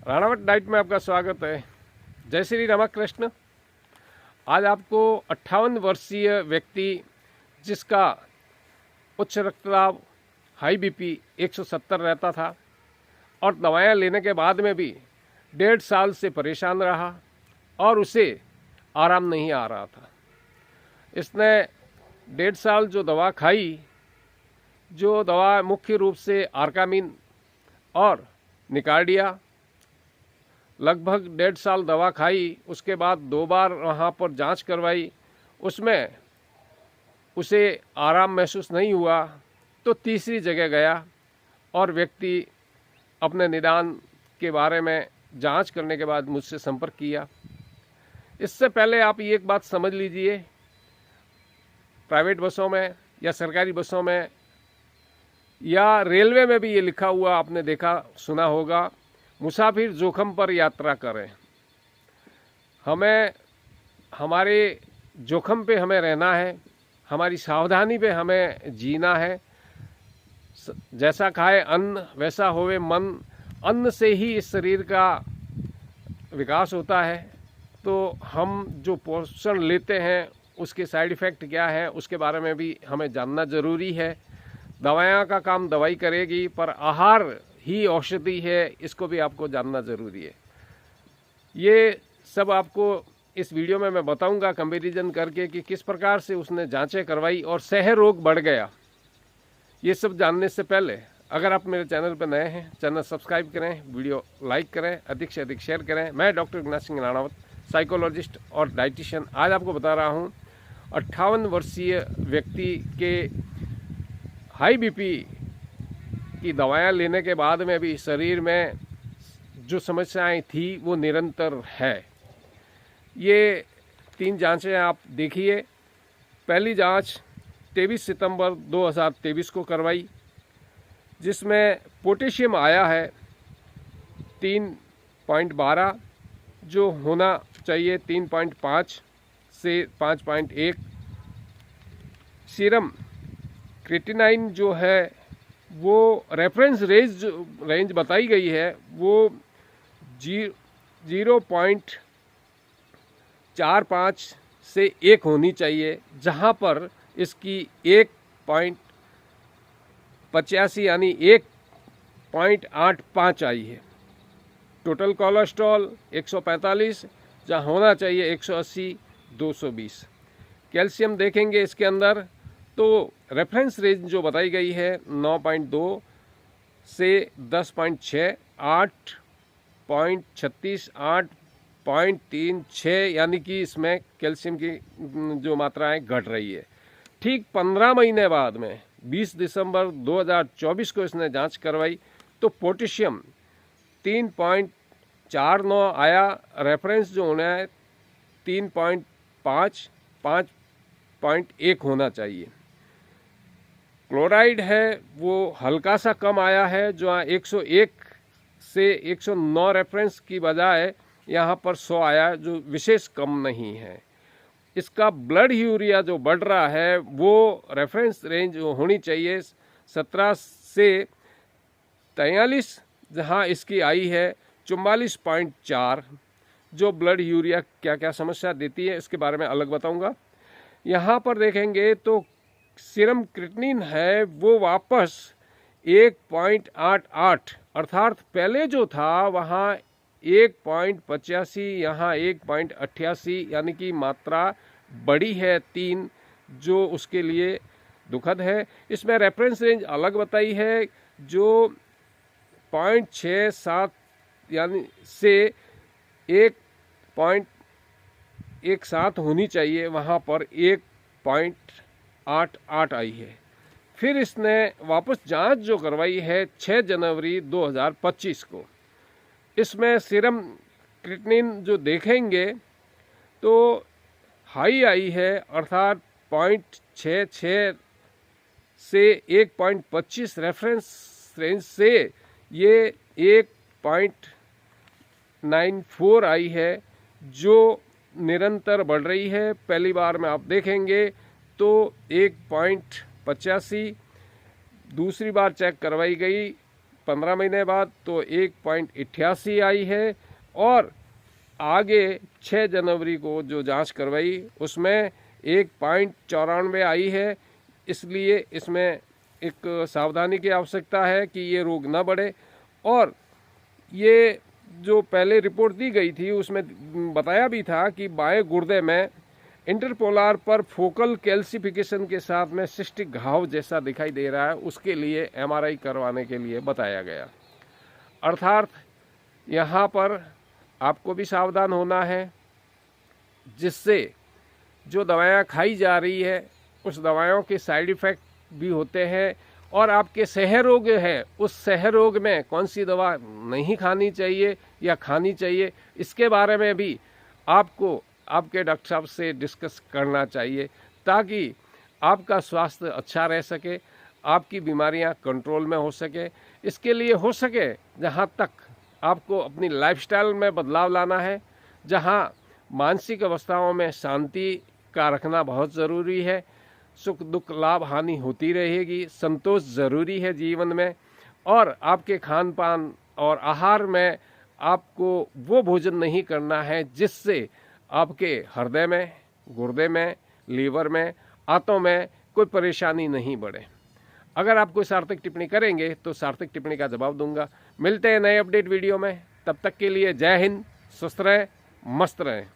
Ranawat diet में आपका स्वागत है। जय श्री रामकृष्ण। आज आपको 58 वर्षीय व्यक्ति जिसका उच्च रक्तदाब हाई बीपी 170 रहता था और दवाएं लेने के बाद में भी 1.5 साल से परेशान रहा और उसे आराम नहीं आ रहा था। इसने 1.5 साल जो दवा खाई, जो दवा मुख्य रूप से आर्कामिन और निकार्डिया, लगभग 1.5 साल दवा खाई। उसके बाद 2 बार वहाँ पर जांच करवाई, उसमें उसे आराम महसूस नहीं हुआ तो तीसरी जगह गया और व्यक्ति अपने निदान के बारे में जांच करने के बाद मुझसे संपर्क किया। इससे पहले आप ये एक बात समझ लीजिए, प्राइवेट बसों में या सरकारी बसों में या रेलवे में भी ये लिखा हुआ आपने देखा सुना होगा, मुसाफिर जोखिम पर यात्रा करें। हमें हमारे जोखिम पे हमें रहना है, हमारी सावधानी पे हमें जीना है। जैसा खाए अन्न वैसा होवे मन। अन्न से ही इस शरीर का विकास होता है, तो हम जो पोषण लेते हैं उसके साइड इफ़ेक्ट क्या है उसके बारे में भी हमें जानना ज़रूरी है। दवाइयाँ का काम दवाई करेगी, पर आहार ही औषधि है, इसको भी आपको जानना ज़रूरी है। ये सब आपको इस वीडियो में मैं बताऊंगा कंपैरिजन करके कि किस प्रकार से उसने जांचें करवाई और सह रोग बढ़ गया। ये सब जानने से पहले अगर आप मेरे चैनल पर नए हैं, चैनल सब्सक्राइब करें, वीडियो लाइक करें, अधिक से अधिक शेयर करें। मैं डॉक्टर विनाश सिंह राणावत, साइकोलॉजिस्ट और डाइटिशियन, आज आपको बता रहा हूँ 58 वर्षीय व्यक्ति के हाई बीपी की दवाएं लेने के बाद में भी शरीर में जो समस्याएं थी वो निरंतर है। ये 3 जांचें आप देखिए। पहली जांच 23 सितंबर 2023 को करवाई, जिसमें पोटेशियम आया है 3.12, जो होना चाहिए 3.5 से 5.1। सीरम क्रिएटिनाइन जो है वो रेफरेंस रेंज बताई गई है वो 0.45 से 1 होनी चाहिए, जहां पर इसकी 1.85 यानी 1.85 आई है। टोटल कोलेस्ट्रॉल 145, जहां होना चाहिए 180 220। कैल्शियम देखेंगे इसके अंदर तो रेफरेंस रेंज जो बताई गई है 9.2 से 10.6, 8.36, 8.36, यानी कि इसमें कैल्शियम की जो मात्राएं घट रही है। ठीक 15 महीने बाद में 20 दिसंबर 2024 को इसने जांच करवाई तो पोटेशियम 3.49 आया। रेफरेंस जो होना है 3.5, 5.1 होना चाहिए। क्लोराइड है वो हल्का सा कम आया है, जो 101 से 109 रेफरेंस की बजाय यहाँ पर 100 आया, जो विशेष कम नहीं है। इसका ब्लड यूरिया जो बढ़ रहा है वो रेफरेंस रेंज होनी चाहिए 17 से 43, जहाँ इसकी आई है 44.4। जो ब्लड यूरिया क्या क्या समस्या देती है इसके बारे में अलग बताऊंगा। यहाँ पर देखेंगे तो सीरम क्रिएटिनिन है वो वापस 1.88, अर्थात पहले जो था वहाँ 1.85, यहाँ 1.88, यानी कि मात्रा बड़ी है 3, जो उसके लिए दुखद है। इसमें रेफरेंस रेंज अलग बताई है जो 0.67 यानी से 1.17 होनी चाहिए, वहाँ पर 1.88 आई है। फिर इसने वापस जांच जो करवाई है 6 जनवरी 2025 को। इसमें सीरम क्रिएटिनिन जो देखेंगे तो हाई आई है, अर्थात 0.66 से 1.25 रेफरेंस रेंज से ये 1.94 आई है, जो निरंतर बढ़ रही है। पहली बार में आप देखेंगे तो 1.85, दूसरी बार चेक करवाई गई 15 महीने बाद तो 1.88 आई है, और आगे 6 जनवरी को जो जांच करवाई उसमें 1.94 आई है। इसलिए इसमें एक सावधानी की आवश्यकता है कि ये रोग न बढ़े। और ये जो पहले रिपोर्ट दी गई थी उसमें बताया भी था कि बाएं गुर्दे में इंटरपोलर पर फोकल कैल्सिफिकेशन के साथ में सिस्टिक घाव जैसा दिखाई दे रहा है, उसके लिए एमआरआई करवाने के लिए बताया गया। अर्थात यहाँ पर आपको भी सावधान होना है, जिससे जो दवाएं खाई जा रही है उस दवाओं के साइड इफ़ेक्ट भी होते हैं, और आपके सहरोग है उस सहरोग में कौन सी दवा नहीं खानी चाहिए या खानी चाहिए, इसके बारे में भी आपको आपके डॉक्टर साहब से डिस्कस करना चाहिए, ताकि आपका स्वास्थ्य अच्छा रह सके, आपकी बीमारियां कंट्रोल में हो सके। इसके लिए हो सके जहां तक आपको अपनी लाइफस्टाइल में बदलाव लाना है, जहां मानसिक अवस्थाओं में शांति का रखना बहुत ज़रूरी है। सुख दुख लाभ हानि होती रहेगी, संतोष ज़रूरी है जीवन में, और आपके खान पान और आहार में आपको वो भोजन नहीं करना है जिससे आपके हृदय में, गुर्दे में, लीवर में, आंतों में कोई परेशानी नहीं बढ़े। अगर आप कोई सार्थक टिप्पणी करेंगे तो सार्थक टिप्पणी का जवाब दूंगा। मिलते हैं नए अपडेट वीडियो में, तब तक के लिए जय हिंद, स्वस्थ रहें, मस्त रहें।